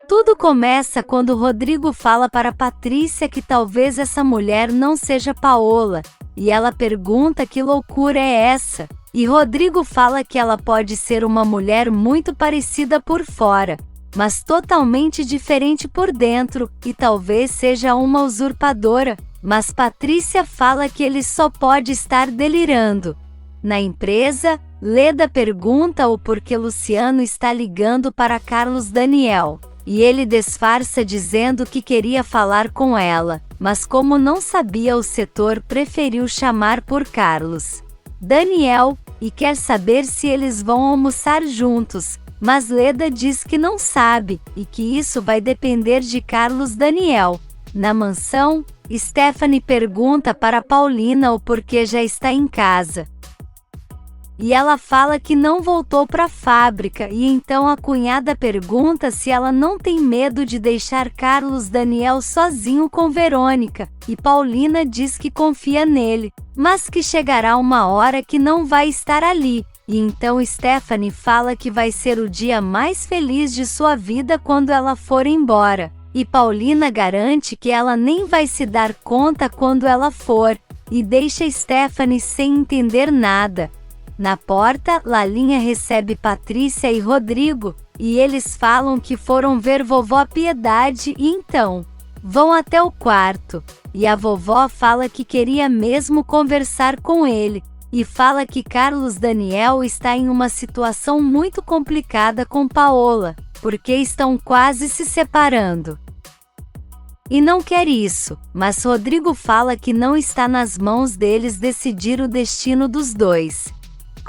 Tudo começa quando Rodrigo fala para Patrícia que talvez essa mulher não seja Paola, e ela pergunta que loucura é essa, e Rodrigo fala que ela pode ser uma mulher muito parecida por fora, mas totalmente diferente por dentro, e talvez seja uma usurpadora, mas Patrícia fala que ele só pode estar delirando. Na empresa, Leda pergunta o porquê Luciano está ligando para Carlos Daniel, e ele disfarça dizendo que queria falar com ela, mas como não sabia o setor preferiu chamar por Carlos Daniel, e quer saber se eles vão almoçar juntos, mas Leda diz que não sabe, e que isso vai depender de Carlos Daniel. Na mansão, Stephanie pergunta para Paulina o porquê já está em casa. E ela fala que não voltou para a fábrica, e então a cunhada pergunta se ela não tem medo de deixar Carlos Daniel sozinho com Verônica, e Paulina diz que confia nele, mas que chegará uma hora que não vai estar ali, e então Stephanie fala que vai ser o dia mais feliz de sua vida quando ela for embora, e Paulina garante que ela nem vai se dar conta quando ela for, e deixa Stephanie sem entender nada. Na porta, Lalinha recebe Patrícia e Rodrigo, e eles falam que foram ver vovó Piedade e então vão até o quarto, e a vovó fala que queria mesmo conversar com ele, e fala que Carlos Daniel está em uma situação muito complicada com Paola, porque estão quase se separando. E não quer isso, mas Rodrigo fala que não está nas mãos deles decidir o destino dos dois.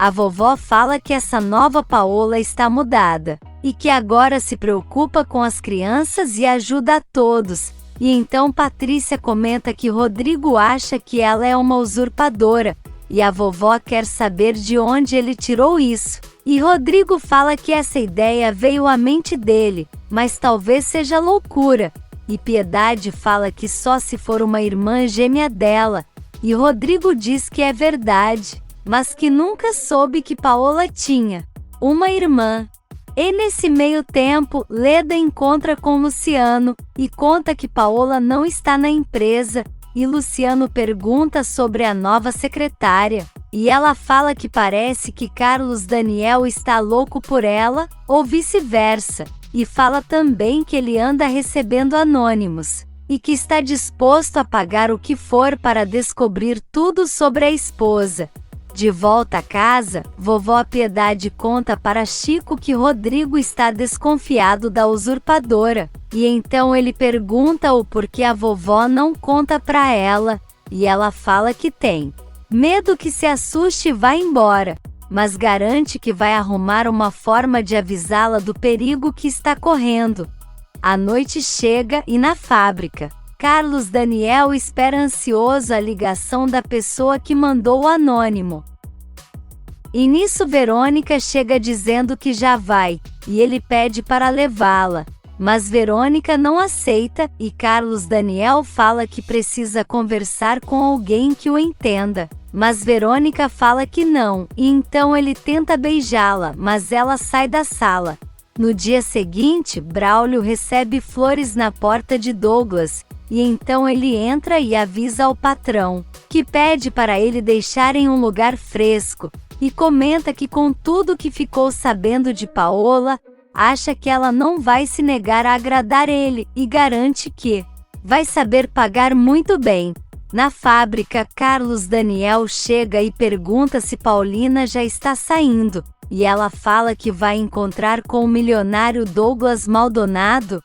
A vovó fala que essa nova Paola está mudada, e que agora se preocupa com as crianças e ajuda a todos, e então Patrícia comenta que Rodrigo acha que ela é uma usurpadora, e a vovó quer saber de onde ele tirou isso, e Rodrigo fala que essa ideia veio à mente dele, mas talvez seja loucura, e Piedade fala que só se for uma irmã gêmea dela, e Rodrigo diz que é verdade, mas que nunca soube que Paola tinha uma irmã. E nesse meio tempo, Leda encontra com Luciano, e conta que Paola não está na empresa, e Luciano pergunta sobre a nova secretária, e ela fala que parece que Carlos Daniel está louco por ela, ou vice-versa, e fala também que ele anda recebendo anônimos, e que está disposto a pagar o que for para descobrir tudo sobre a esposa. De volta a casa, vovó Piedade conta para Chico que Rodrigo está desconfiado da usurpadora, e então ele pergunta o porquê a vovó não conta para ela, e ela fala que tem medo que se assuste e vá embora, mas garante que vai arrumar uma forma de avisá-la do perigo que está correndo. A noite chega e na fábrica, Carlos Daniel espera ansioso a ligação da pessoa que mandou o anônimo. E nisso Verônica chega dizendo que já vai, e ele pede para levá-la, mas Verônica não aceita, e Carlos Daniel fala que precisa conversar com alguém que o entenda, mas Verônica fala que não, e então ele tenta beijá-la, mas ela sai da sala. No dia seguinte, Braulio recebe flores na porta de Douglas, e então ele entra e avisa ao patrão, que pede para ele deixar em um lugar fresco, e comenta que com tudo que ficou sabendo de Paola, acha que ela não vai se negar a agradar ele, e garante que vai saber pagar muito bem. Na fábrica, Carlos Daniel chega e pergunta se Paulina já está saindo, e ela fala que vai encontrar com o milionário Douglas Maldonado,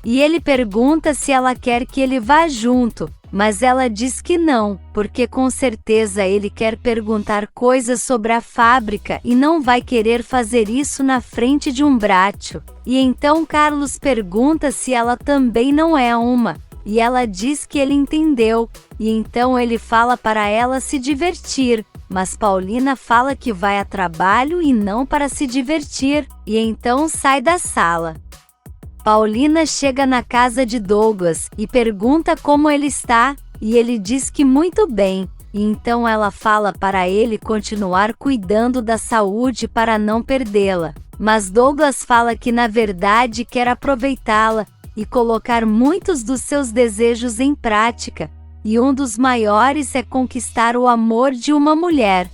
e ele pergunta se ela quer que ele vá junto, mas ela diz que não, porque com certeza ele quer perguntar coisas sobre a fábrica e não vai querer fazer isso na frente de um brácio. E então Carlos pergunta se ela também não é uma, e ela diz que ele entendeu, e então ele fala para ela se divertir, mas Paulina fala que vai a trabalho e não para se divertir, e então sai da sala. Paulina chega na casa de Douglas e pergunta como ele está, e ele diz que muito bem, e então ela fala para ele continuar cuidando da saúde para não perdê-la. Mas Douglas fala que na verdade quer aproveitá-la e colocar muitos dos seus desejos em prática, e um dos maiores é conquistar o amor de uma mulher.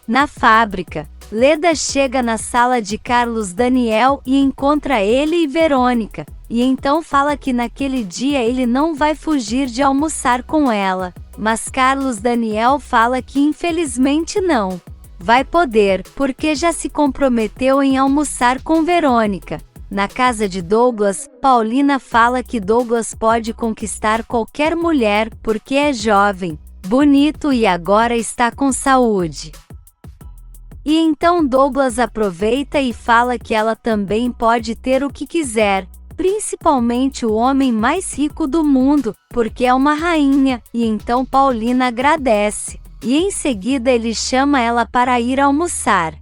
Na fábrica, Leda chega na sala de Carlos Daniel e encontra ele e Verônica, e então fala que naquele dia ele não vai fugir de almoçar com ela, mas Carlos Daniel fala que infelizmente não vai poder, porque já se comprometeu em almoçar com Verônica. Na casa de Douglas, Paulina fala que Douglas pode conquistar qualquer mulher porque é jovem, bonito e agora está com saúde. E então Douglas aproveita e fala que ela também pode ter o que quiser, principalmente o homem mais rico do mundo, porque é uma rainha, e então Paulina agradece. E em seguida ele chama ela para ir almoçar.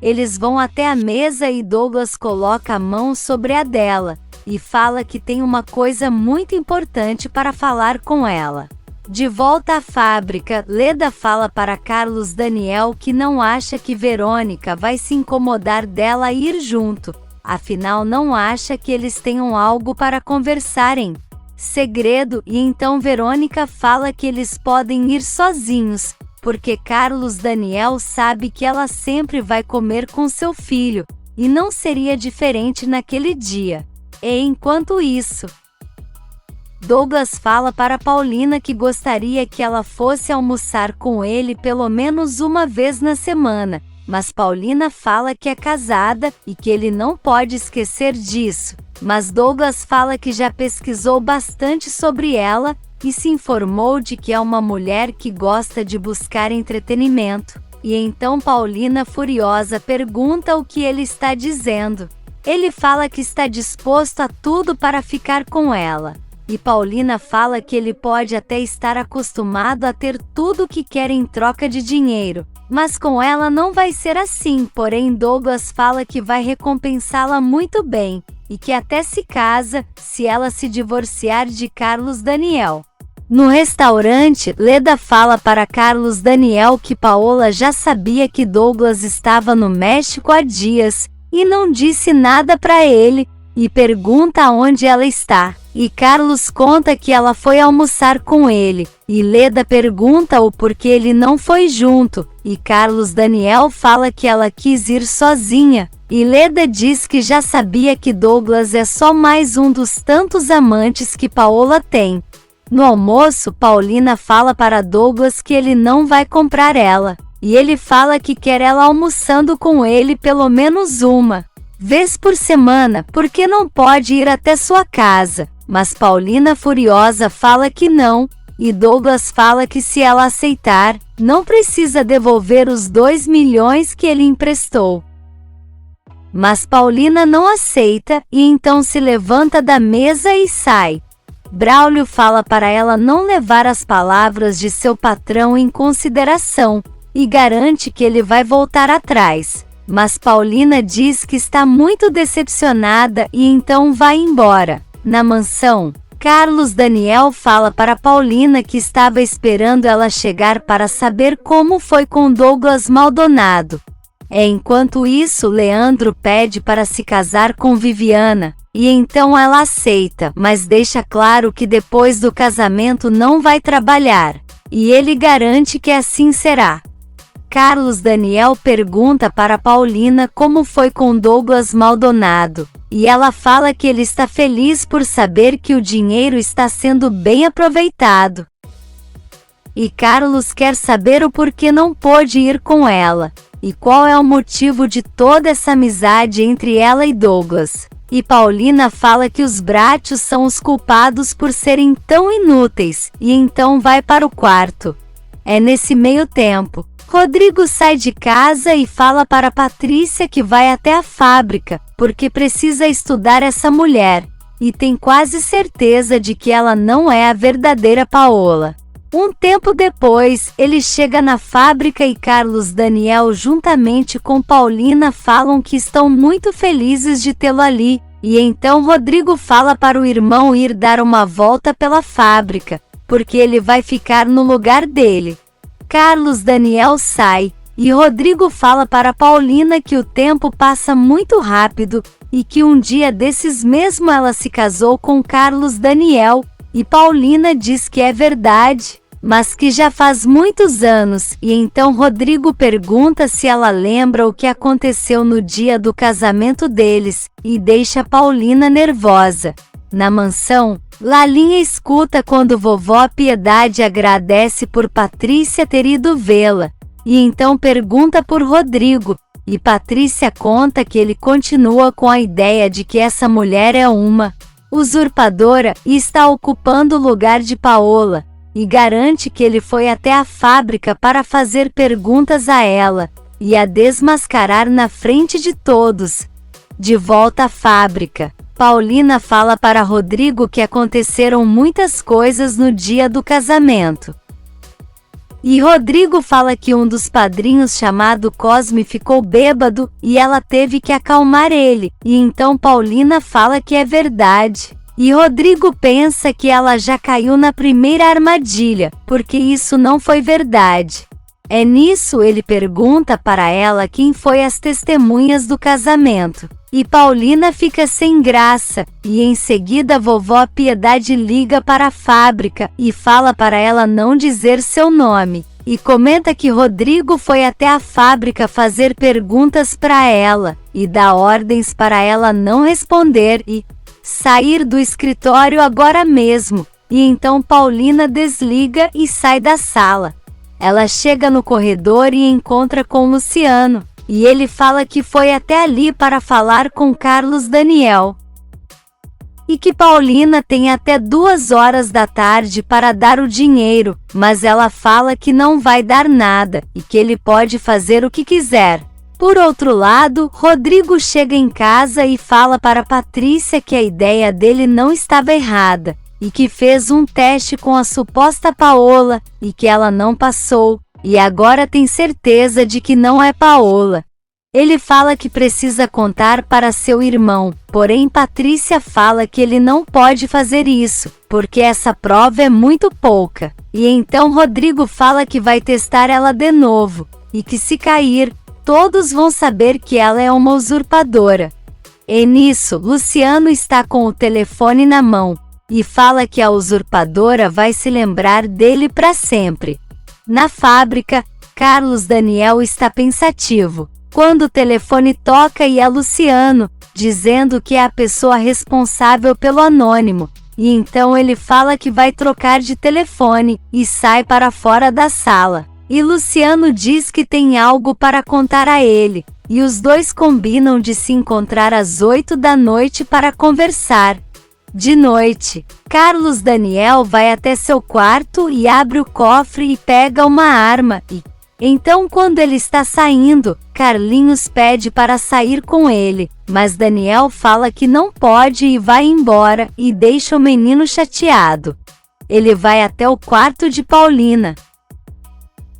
Eles vão até a mesa e Douglas coloca a mão sobre a dela, e fala que tem uma coisa muito importante para falar com ela. De volta à fábrica, Leda fala para Carlos Daniel que não acha que Verônica vai se incomodar dela ir junto, afinal não acha que eles tenham algo para conversar em segredo, e então Verônica fala que eles podem ir sozinhos, porque Carlos Daniel sabe que ela sempre vai comer com seu filho, e não seria diferente naquele dia. E enquanto isso, Douglas fala para Paulina que gostaria que ela fosse almoçar com ele pelo menos uma vez na semana, mas Paulina fala que é casada e que ele não pode esquecer disso. Mas Douglas fala que já pesquisou bastante sobre ela e se informou de que é uma mulher que gosta de buscar entretenimento. E então Paulina, furiosa, pergunta o que ele está dizendo. Ele fala que está disposto a tudo para ficar com ela. E Paulina fala que ele pode até estar acostumado a ter tudo o que quer em troca de dinheiro, mas com ela não vai ser assim. Porém Douglas fala que vai recompensá-la muito bem, e que até se casa, se ela se divorciar de Carlos Daniel. No restaurante, Leda fala para Carlos Daniel que Paola já sabia que Douglas estava no México há dias, e não disse nada para ele, e pergunta onde ela está. E Carlos conta que ela foi almoçar com ele, e Leda pergunta o porquê ele não foi junto, e Carlos Daniel fala que ela quis ir sozinha, e Leda diz que já sabia que Douglas é só mais um dos tantos amantes que Paola tem. No almoço, Paulina fala para Douglas que ele não vai comprar ela, e ele fala que quer ela almoçando com ele pelo menos uma vez por semana, porque não pode ir até sua casa. Mas Paulina, furiosa, fala que não, e Douglas fala que se ela aceitar, não precisa devolver os 2 milhões que ele emprestou. Mas Paulina não aceita, e então se levanta da mesa e sai. Braulio fala para ela não levar as palavras de seu patrão em consideração, e garante que ele vai voltar atrás. Mas Paulina diz que está muito decepcionada e então vai embora. Na mansão, Carlos Daniel fala para Paulina que estava esperando ela chegar para saber como foi com Douglas Maldonado. Enquanto isso, Leandro pede para se casar com Viviana, e então ela aceita, mas deixa claro que depois do casamento não vai trabalhar, e ele garante que assim será. Carlos Daniel pergunta para Paulina como foi com Douglas Maldonado, e ela fala que ele está feliz por saber que o dinheiro está sendo bem aproveitado. E Carlos quer saber o porquê não pôde ir com ela, e qual é o motivo de toda essa amizade entre ela e Douglas. E Paulina fala que os Brátios são os culpados por serem tão inúteis, e então vai para o quarto. É nesse meio tempo, Rodrigo sai de casa e fala para Patrícia que vai até a fábrica, porque precisa estudar essa mulher, e tem quase certeza de que ela não é a verdadeira Paola. Um tempo depois, ele chega na fábrica e Carlos Daniel juntamente com Paulina falam que estão muito felizes de tê-lo ali, e então Rodrigo fala para o irmão ir dar uma volta pela fábrica, porque ele vai ficar no lugar dele. Carlos Daniel sai, E Rodrigo fala para Paulina que o tempo passa muito rápido e que um dia desses mesmo ela se casou com Carlos Daniel, e Paulina diz que é verdade, mas que já faz muitos anos, e então Rodrigo pergunta se ela lembra o que aconteceu no dia do casamento deles, e deixa Paulina nervosa. Na mansão, Lalinha escuta quando vovó Piedade agradece por Patrícia ter ido vê-la, e então pergunta por Rodrigo, e Patrícia conta que ele continua com a ideia de que essa mulher é uma usurpadora e está ocupando o lugar de Paola, e garante que ele foi até a fábrica para fazer perguntas a ela, e a desmascarar na frente de todos. De volta à fábrica, Paulina fala para Rodrigo que aconteceram muitas coisas no dia do casamento. E Rodrigo fala que um dos padrinhos chamado Cosme ficou bêbado, e ela teve que acalmar ele, e então Paulina fala que é verdade. E Rodrigo pensa que ela já caiu na primeira armadilha, porque isso não foi verdade. É nisso ele pergunta para ela quem foi as testemunhas do casamento. E Paulina fica sem graça, e em seguida vovó Piedade liga para a fábrica e fala para ela não dizer seu nome. E comenta que Rodrigo foi até a fábrica fazer perguntas para ela, e dá ordens para ela não responder e sair do escritório agora mesmo, e então Paulina desliga e sai da sala. Ela chega no corredor e encontra com Luciano, e ele fala que foi até ali para falar com Carlos Daniel. E que Paulina tem até 2 horas da tarde para dar o dinheiro, mas ela fala que não vai dar nada, e que ele pode fazer o que quiser. Por outro lado, Rodrigo chega em casa e fala para Patrícia que a ideia dele não estava errada, e que fez um teste com a suposta Paola, e que ela não passou, e agora tem certeza de que não é Paola. Ele fala que precisa contar para seu irmão, porém Patrícia fala que ele não pode fazer isso, porque essa prova é muito pouca. E então Rodrigo fala que vai testar ela de novo, e que se cair, todos vão saber que ela é uma usurpadora. E nisso, Luciano está com o telefone na mão, e fala que a usurpadora vai se lembrar dele para sempre. Na fábrica, Carlos Daniel está pensativo, quando o telefone toca e é Luciano, dizendo que é a pessoa responsável pelo anônimo, e então ele fala que vai trocar de telefone, e sai para fora da sala. E Luciano diz que tem algo para contar a ele, e os dois combinam de se encontrar às 8 da noite para conversar. De noite, Carlos Daniel vai até seu quarto e abre o cofre e pega uma arma, e então quando ele está saindo, Carlinhos pede para sair com ele, mas Daniel fala que não pode e vai embora, e deixa o menino chateado. Ele vai até o quarto de Paulina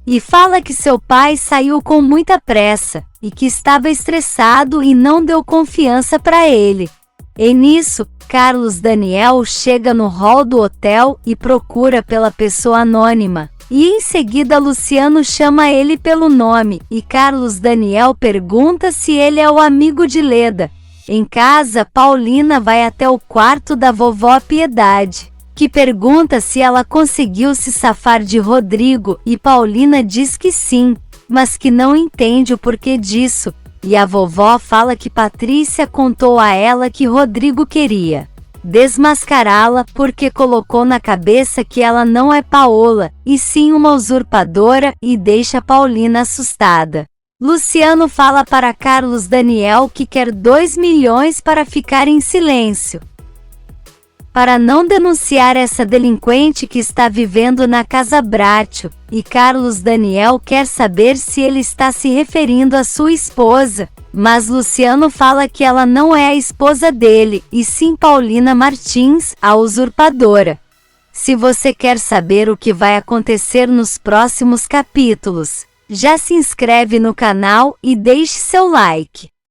e fala que seu pai saiu com muita pressa, e que estava estressado e não deu confiança para ele. E nisso, Carlos Daniel chega no hall do hotel e procura pela pessoa anônima. E em seguida Luciano chama ele pelo nome, e Carlos Daniel pergunta se ele é o amigo de Leda. Em casa, Paulina vai até o quarto da vovó Piedade, que pergunta se ela conseguiu se safar de Rodrigo, e Paulina diz que sim, mas que não entende o porquê disso, e a vovó fala que Patrícia contou a ela que Rodrigo queria desmascará-la porque colocou na cabeça que ela não é Paola, e sim uma usurpadora, e deixa Paulina assustada. Luciano fala para Carlos Daniel que quer 2 milhões para ficar em silêncio, para não denunciar essa delinquente que está vivendo na Casa Bratio, e Carlos Daniel quer saber se ele está se referindo à sua esposa, mas Luciano fala que ela não é a esposa dele, e sim Paulina Martins, a usurpadora. Se você quer saber o que vai acontecer nos próximos capítulos, já se inscreve no canal e deixe seu like.